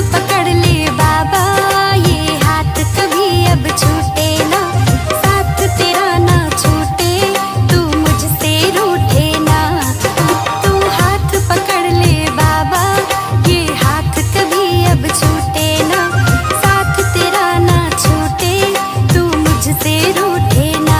पकड़ ले बाबा, ये हाथ कभी अब छूटे ना, साथ तेरा ना छूटे, तू मुझसे रूठे ना। तू हाथ पकड़ ले बाबा, ये हाथ कभी अब छूटे ना, साथ तेरा ना छूटे, तू मुझसे रूठे ना।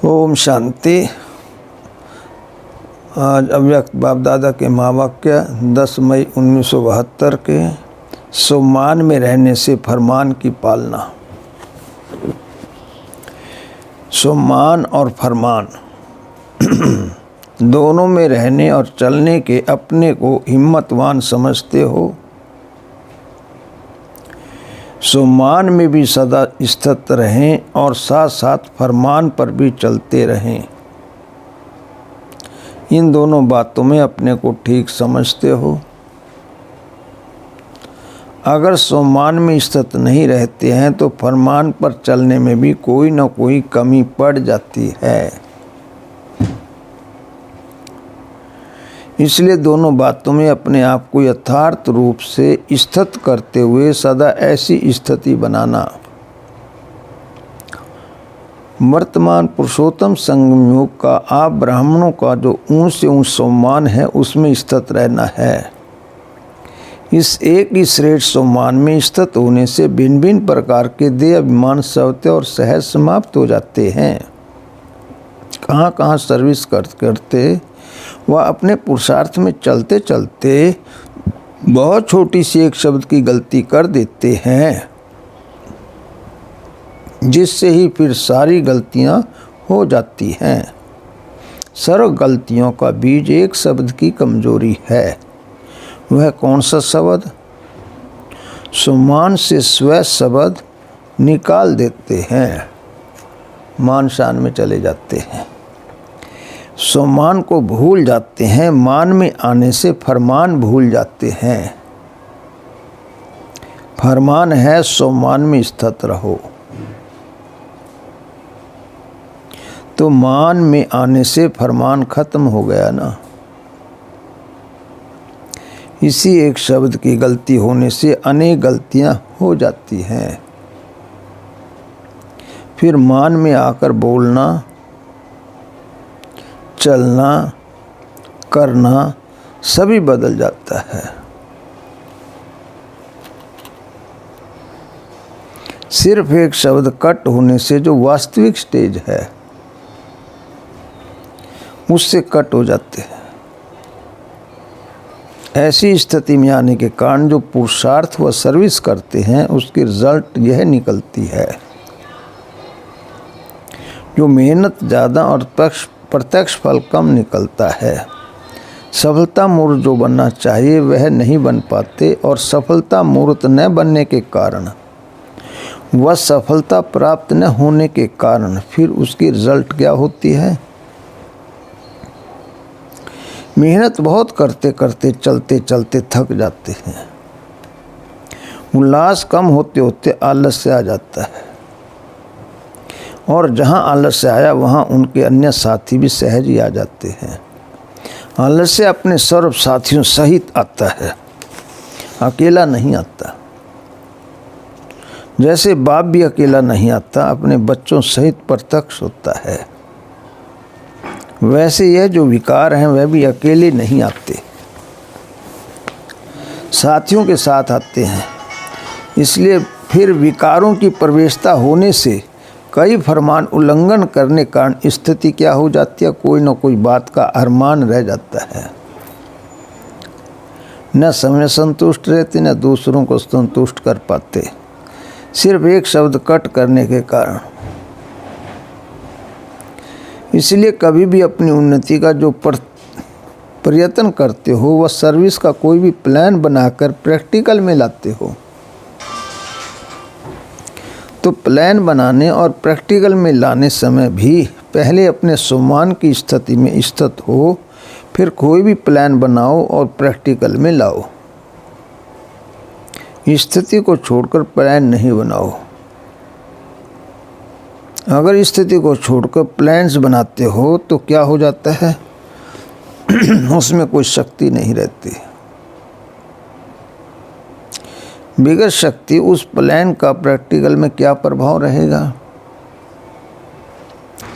ओम शांति। आज अव्यक्त बाप दादा के महावाक्य 10 मई 1972 के सम्मान में रहने से फरमान की पालना। सम्मान और फरमान दोनों में रहने और चलने के अपने को हिम्मतवान समझते हो। सम्मान में भी सदा स्थित रहें और साथ साथ फरमान पर भी चलते रहें। इन दोनों बातों में अपने को ठीक समझते हो। अगर सम्मान में स्थित नहीं रहते हैं तो फरमान पर चलने में भी कोई न कोई कमी पड़ जाती है। इसलिए दोनों बातों में अपने आप को यथार्थ रूप से स्थित करते हुए सदा ऐसी स्थिति बनाना। वर्तमान पुरुषोत्तम संगम युग का आप ब्राह्मणों का जो ऊंच से ऊंच सम्मान है उसमें स्थित रहना है। इस एक ही श्रेष्ठ सम्मान में स्थित होने से भिन्न भिन्न प्रकार के देह अभिमान स्वतः और सहज समाप्त हो जाते हैं। कहाँ कहाँ सर्विस करते वह अपने पुरुषार्थ में चलते चलते बहुत छोटी सी एक शब्द की गलती कर देते हैं, जिससे ही फिर सारी गलतियां हो जाती हैं। सर्व गलतियों का बीज एक शब्द की कमजोरी है। वह कौन सा शब्द? सम्मान से स्व शब्द निकाल देते हैं, मान शान में चले जाते हैं। सम्मान को भूल जाते हैं, मान में आने से फरमान भूल जाते हैं। फरमान है सम्मान में स्थित रहो, तो मान में आने से फरमान खत्म हो गया ना। इसी एक शब्द की गलती होने से अनेक गलतियां हो जाती हैं। फिर मान में आकर बोलना, चलना, करना सभी बदल जाता है। सिर्फ एक शब्द कट होने से जो वास्तविक स्टेज है उससे कट हो जाते हैं। ऐसी स्थिति में आने के कारण जो पुरुषार्थ व सर्विस करते हैं उसकी रिजल्ट यह निकलती है। जो मेहनत ज़्यादा और प्रत्यक्ष फल कम निकलता है। सफलता मूर्त जो बनना चाहिए वह नहीं बन पाते और सफलता मूर्त न बनने के कारण वह सफलता प्राप्त न होने के कारण फिर उसकी रिजल्ट क्या होती है? मेहनत बहुत करते करते चलते चलते थक जाते हैं। उल्लास कम होते होते आलस्य आ जाता है और जहाँ आलस्य आया वहाँ उनके अन्य साथी भी सहज ही आ जाते हैं। आलस्य अपने सर्व साथियों सहित आता है, अकेला नहीं आता। जैसे बाप भी अकेला नहीं आता, अपने बच्चों सहित प्रत्यक्ष होता है, वैसे यह जो विकार हैं वह भी अकेले नहीं आते, साथियों के साथ आते हैं। इसलिए फिर विकारों की प्रवेशता होने से कई फरमान उल्लंघन करने कारण स्थिति क्या हो जाती है? कोई न कोई बात का अरमान रह जाता है। न समय संतुष्ट रहते न दूसरों को संतुष्ट कर पाते, सिर्फ एक शब्द कट करने के कारण। इसलिए कभी भी अपनी उन्नति का जो प्रयत्न करते हो वह सर्विस का कोई भी प्लान बनाकर प्रैक्टिकल में लाते हो, तो प्लान बनाने और प्रैक्टिकल में लाने समय भी पहले अपने सम्मान की स्थिति में स्थित हो, फिर कोई भी प्लान बनाओ और प्रैक्टिकल में लाओ। स्थिति को छोड़कर प्लान नहीं बनाओ। अगर स्थिति को छोड़कर प्लान्स बनाते हो तो क्या हो जाता है? उसमें कोई शक्ति नहीं रहती। बगैर शक्ति उस प्लान का प्रैक्टिकल में क्या प्रभाव रहेगा?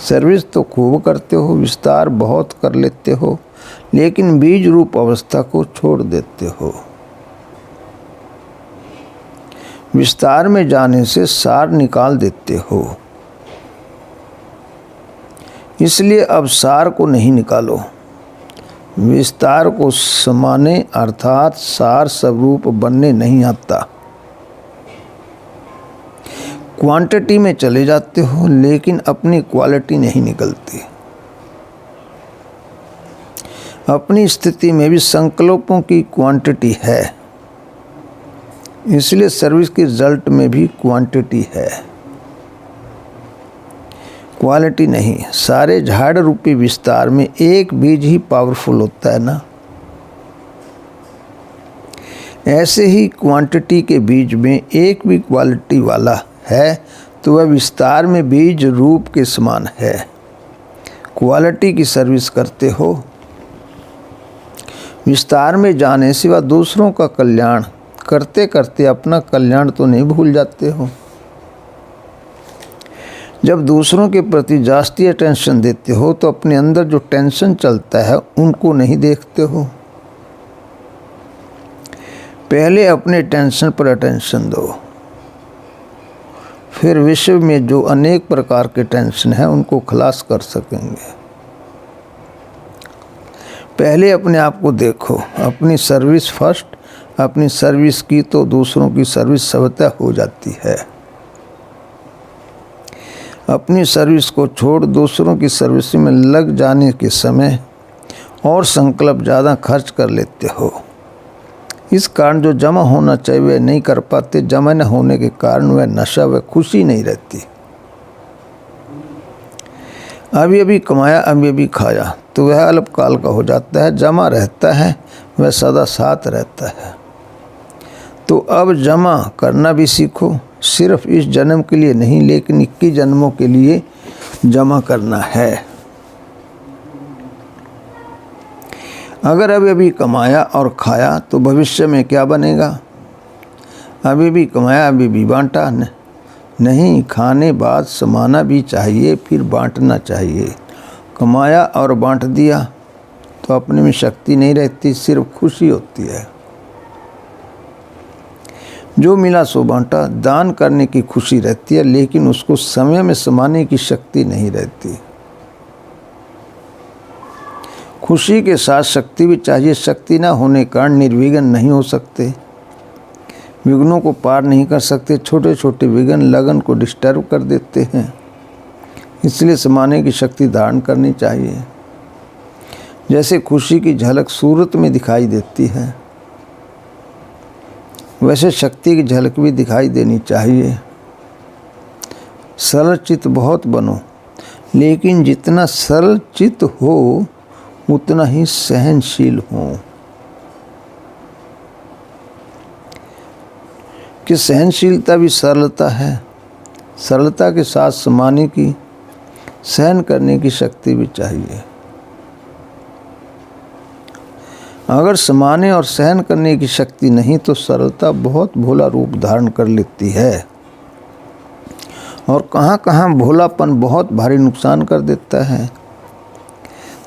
सर्विस तो खूब करते हो, विस्तार बहुत कर लेते हो, लेकिन बीज रूप अवस्था को छोड़ देते हो। विस्तार में जाने से सार निकाल देते हो। इसलिए अब सार को नहीं निकालो, विस्तार को समाने अर्थात सार स्वरूप बनने नहीं आता। क्वांटिटी में चले जाते हो लेकिन अपनी क्वालिटी नहीं निकलती। अपनी स्थिति में भी संकल्पों की क्वांटिटी है, इसलिए सर्विस के रिजल्ट में भी क्वांटिटी है, क्वालिटी नहीं। सारे झाड़ रूपी विस्तार में एक बीज ही पावरफुल होता है ना। ऐसे ही क्वांटिटी के बीज में एक भी क्वालिटी वाला है तो वह विस्तार में बीज रूप के समान है। क्वालिटी की सर्विस करते हो, विस्तार में जाने सिवा दूसरों का कल्याण करते करते अपना कल्याण तो नहीं भूल जाते हो। जब दूसरों के प्रति जास्ती अटेंशन देते हो तो अपने अंदर जो टेंशन चलता है उनको नहीं देखते हो। पहले अपने टेंशन पर अटेंशन दो, फिर विश्व में जो अनेक प्रकार के टेंशन है उनको खलास कर सकेंगे। पहले अपने आप को देखो, अपनी सर्विस फर्स्ट। अपनी सर्विस की तो दूसरों की सर्विस स्वतः हो जाती है। अपनी सर्विस को छोड़ दूसरों की सर्विस में लग जाने के समय और संकल्प ज़्यादा खर्च कर लेते हो। इस कारण जो जमा होना चाहिए वह नहीं कर पाते। जमा न होने के कारण वह नशा व खुशी नहीं रहती। अभी अभी कमाया अभी अभी खाया तो वह अल्पकाल का हो जाता है। जमा रहता है वह सदा साथ रहता है। तो अब जमा करना भी सीखो। सिर्फ इस जन्म के लिए नहीं लेकिन 21 जन्मों के लिए जमा करना है। अगर अभी अभी कमाया और खाया तो भविष्य में क्या बनेगा? अभी भी कमाया अभी भी बांटा नहीं। खाने बाद समाना भी चाहिए, फिर बांटना चाहिए। कमाया और बांट दिया तो अपने में शक्ति नहीं रहती, सिर्फ खुशी होती है। जो मिला सो बांटा। दान करने की खुशी रहती है लेकिन उसको समय में समाने की शक्ति नहीं रहती। खुशी के साथ शक्ति भी चाहिए। शक्ति ना होने के कारण निर्विघ्न नहीं हो सकते, विघ्नों को पार नहीं कर सकते। छोटे छोटे विघ्न लगन को डिस्टर्ब कर देते हैं। इसलिए समाने की शक्ति धारण करनी चाहिए। जैसे खुशी की झलक सूरत में दिखाई देती है वैसे शक्ति की झलक भी दिखाई देनी चाहिए। सरल चित्त बहुत बनो, लेकिन जितना सरल चित्त हो उतना ही सहनशील हो। कि सहनशीलता भी सरलता है। सरलता के साथ समाने की, सहन करने की शक्ति भी चाहिए। अगर समाने और सहन करने की शक्ति नहीं तो सरलता बहुत भोला रूप धारण कर लेती है और कहाँ कहाँ भोलापन बहुत भारी नुकसान कर देता है।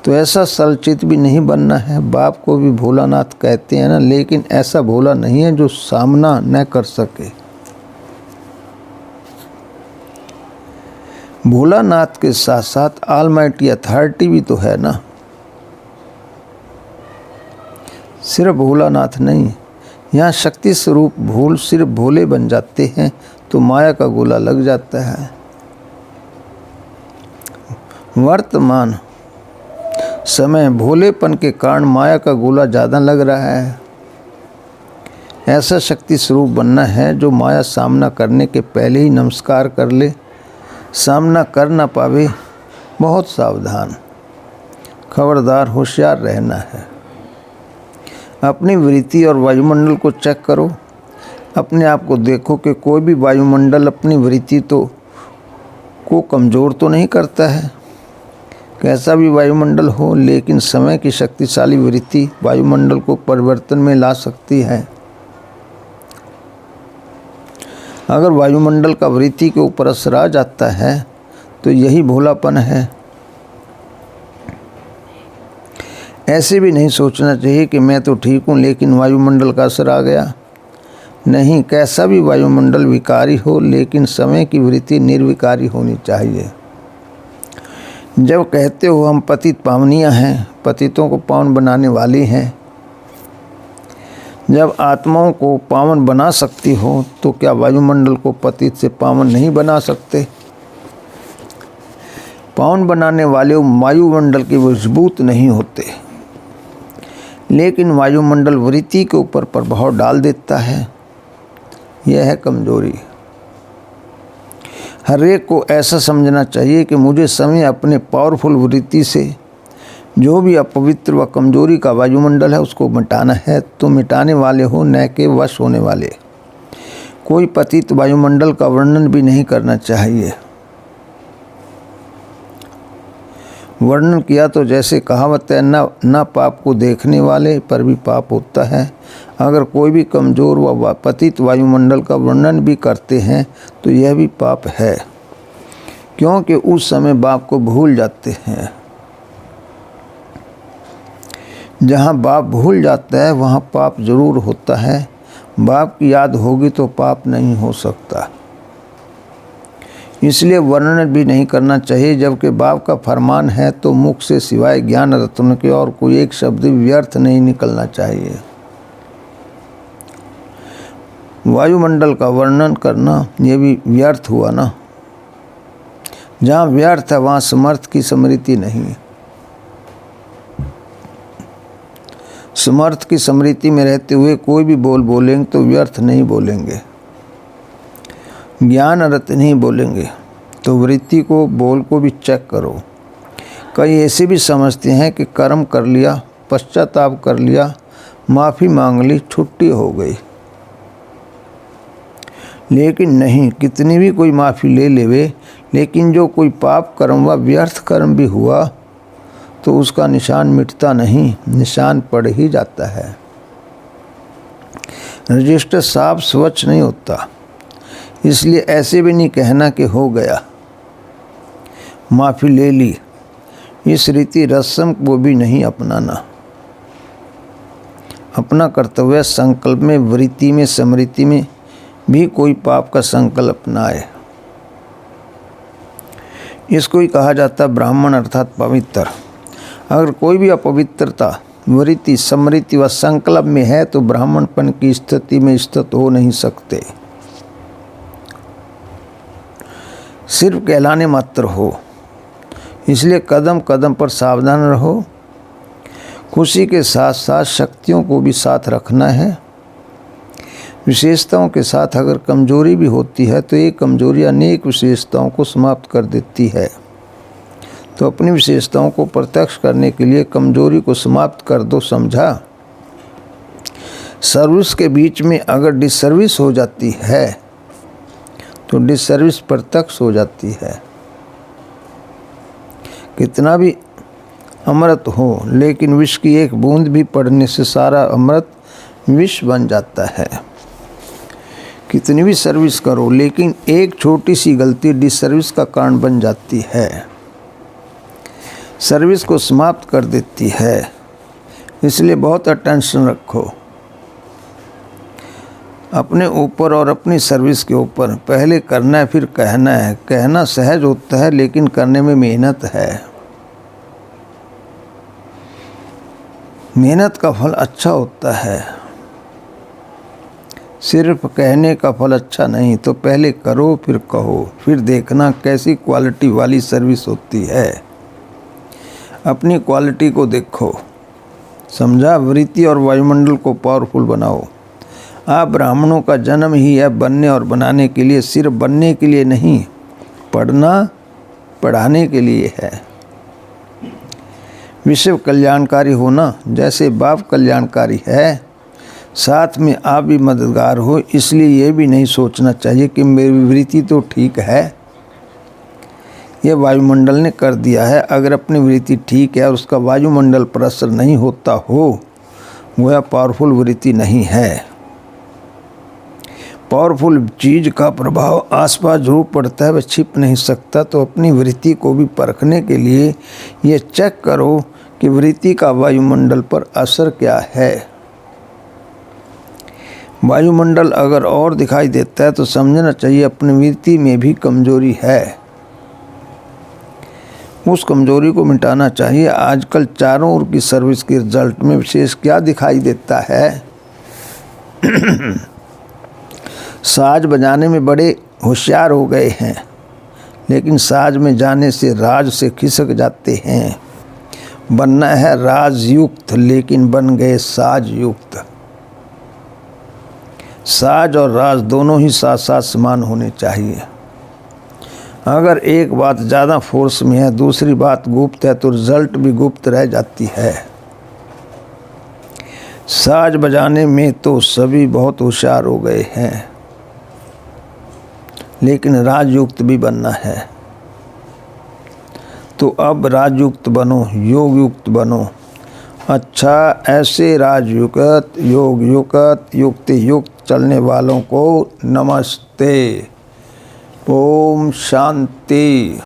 तो ऐसा सरलचित भी नहीं बनना है। बाप को भी भोलानाथ कहते हैं ना, लेकिन ऐसा भोला नहीं है जो सामना न कर सके। भोलानाथ के साथ साथ ऑलमाइटी अथॉरिटी भी तो है ना। सिर्फ भोलानाथ नहीं, यहाँ शक्ति स्वरूप भूल सिर्फ भोले बन जाते हैं तो माया का गोला लग जाता है। वर्तमान समय भोलेपन के कारण माया का गोला ज़्यादा लग रहा है। ऐसा शक्ति स्वरूप बनना है जो माया सामना करने के पहले ही नमस्कार कर ले। सामना कर ना पावे, बहुत सावधान, खबरदार, होशियार रहना है। अपनी वृत्ति और वायुमंडल को चेक करो। अपने आप को देखो कि कोई भी वायुमंडल अपनी वृत्ति को कमज़ोर तो नहीं करता है। कैसा भी वायुमंडल हो, लेकिन समय की शक्तिशाली वृत्ति वायुमंडल को परिवर्तन में ला सकती है। अगर वायुमंडल का वृत्ति के ऊपर असर आ जाता है तो यही भोलापन है। ऐसे भी नहीं सोचना चाहिए कि मैं तो ठीक हूँ लेकिन वायुमंडल का असर आ गया। नहीं, कैसा भी वायुमंडल विकारी हो लेकिन समय की वृत्ति निर्विकारी होनी चाहिए। जब कहते हो हम पतित पावनियाँ हैं, पतितों को पावन बनाने वाली हैं, जब आत्माओं को पावन बना सकती हो तो क्या वायुमंडल को पतित से पावन नहीं बना सकते? पावन बनाने वाले वायुमंडल के वशीभूत नहीं होते, लेकिन वायुमंडल वृत्ति के ऊपर प्रभाव डाल देता है। यह है कमजोरी। हर एक को ऐसा समझना चाहिए कि मुझे समय अपने पावरफुल वृत्ति से जो भी अपवित्र व कमजोरी का वायुमंडल है उसको मिटाना है। तो मिटाने वाले हो, न के वश होने वाले। कोई पतित वायुमंडल का वर्णन भी नहीं करना चाहिए। वर्णन किया तो जैसे कहावत है, न पाप को देखने वाले पर भी पाप होता है। अगर कोई भी कमज़ोर व पतित वायुमंडल का वर्णन भी करते हैं तो यह भी पाप है, क्योंकि उस समय बाप को भूल जाते हैं। जहाँ बाप भूल जाता है वहाँ पाप जरूर होता है। बाप की याद होगी तो पाप नहीं हो सकता, इसलिए वर्णन भी नहीं करना चाहिए। जबकि बाप का फरमान है तो मुख से सिवाय ज्ञान रत्न के और कोई एक शब्द व्यर्थ नहीं निकलना चाहिए। वायुमंडल का वर्णन करना ये भी व्यर्थ हुआ ना। जहाँ व्यर्थ है वहाँ समर्थ की स्मृति नहीं। समर्थ की स्मृति में रहते हुए कोई भी बोलेंगे तो व्यर्थ नहीं बोलेंगे, ज्ञान रत नहीं बोलेंगे। तो वृत्ति को, बोल को भी चेक करो। कई ऐसे भी समझते हैं कि कर्म कर लिया, पश्चाताप कर लिया, माफ़ी मांग ली, छुट्टी हो गई। लेकिन नहीं, कितनी भी कोई माफ़ी ले लेवे, लेकिन जो कोई पाप कर्म व व्यर्थ कर्म भी हुआ तो उसका निशान मिटता नहीं, निशान पड़ ही जाता है। रजिस्टर साफ स्वच्छ नहीं होता। इसलिए ऐसे भी नहीं कहना कि हो गया, माफ़ी ले ली। इस रीति रस्म को भी नहीं अपनाना। अपना कर्तव्य संकल्प में, वृत्ति में, स्मृति में भी कोई पाप का संकल्प न आए। इसको ही कहा जाता ब्राह्मण अर्थात पवित्र। अगर कोई भी अपवित्रता वृत्ति, स्मृति व संकल्प में है तो ब्राह्मणपन की स्थिति में स्थित हो नहीं सकते। सिर्फ कहलाने मात्र हो। इसलिए कदम कदम पर सावधान रहो। खुशी के साथ साथ शक्तियों को भी साथ रखना है। विशेषताओं के साथ अगर कमजोरी भी होती है तो ये कमजोरी अनेक विशेषताओं को समाप्त कर देती है। तो अपनी विशेषताओं को प्रत्यक्ष करने के लिए कमजोरी को समाप्त कर दो, समझा। सर्विस के बीच में अगर डिसर्विस हो जाती है तो डिसर्विस प्रत्यक्ष हो जाती है। कितना भी अमृत हो, लेकिन विष की एक बूंद भी पड़ने से सारा अमृत विष बन जाता है। कितनी भी सर्विस करो, लेकिन एक छोटी सी गलती डिसर्विस का कारण बन जाती है, सर्विस को समाप्त कर देती है। इसलिए बहुत अटेंशन रखो अपने ऊपर और अपनी सर्विस के ऊपर। पहले करना है फिर कहना है। कहना सहज होता है लेकिन करने में मेहनत है। मेहनत का फल अच्छा होता है, सिर्फ कहने का फल अच्छा नहीं। तो पहले करो फिर कहो, फिर देखना कैसी क्वालिटी वाली सर्विस होती है। अपनी क्वालिटी को देखो, समझा। वृत्ति और वायुमंडल को पावरफुल बनाओ। आप ब्राह्मणों का जन्म ही है बनने और बनाने के लिए, सिर्फ बनने के लिए नहीं, पढ़ना पढ़ाने के लिए है। विश्व कल्याणकारी होना, जैसे बाप कल्याणकारी है साथ में आप भी मददगार हो। इसलिए ये भी नहीं सोचना चाहिए कि मेरी वृत्ति तो ठीक है, यह वायुमंडल ने कर दिया है। अगर अपनी वृत्ति ठीक है और उसका वायुमंडल पर असर नहीं होता हो, वह पावरफुल वृत्ति नहीं है। पावरफुल चीज़ का प्रभाव आसपास जरूर पड़ता है, वह छिप नहीं सकता। तो अपनी वृत्ति को भी परखने के लिए ये चेक करो कि वृत्ति का वायुमंडल पर असर क्या है। वायुमंडल अगर और दिखाई देता है तो समझना चाहिए अपनी वृत्ति में भी कमजोरी है। उस कमजोरी को मिटाना चाहिए। आजकल चारों ओर की सर्विस के रिजल्ट में विशेष क्या दिखाई देता है? साज बजाने में बड़े होशियार हो गए हैं, लेकिन साज में जाने से राज से खिसक जाते हैं। बनना है राजयुक्त, लेकिन बन गए साजयुक्त। साज और राज दोनों ही साथ साथ समान होने चाहिए। अगर एक बात ज़्यादा फोर्स में है, दूसरी बात गुप्त है, तो रिजल्ट भी गुप्त रह जाती है। साज बजाने में तो सभी बहुत होशियार हो गए हैं, लेकिन राजयुक्त भी बनना है। तो अब राजयुक्त बनो, योग युक्त बनो। अच्छा, ऐसे राजयुक्त, योग युक्त, युक्ति युक्त चलने वालों को नमस्ते। ओम शांति।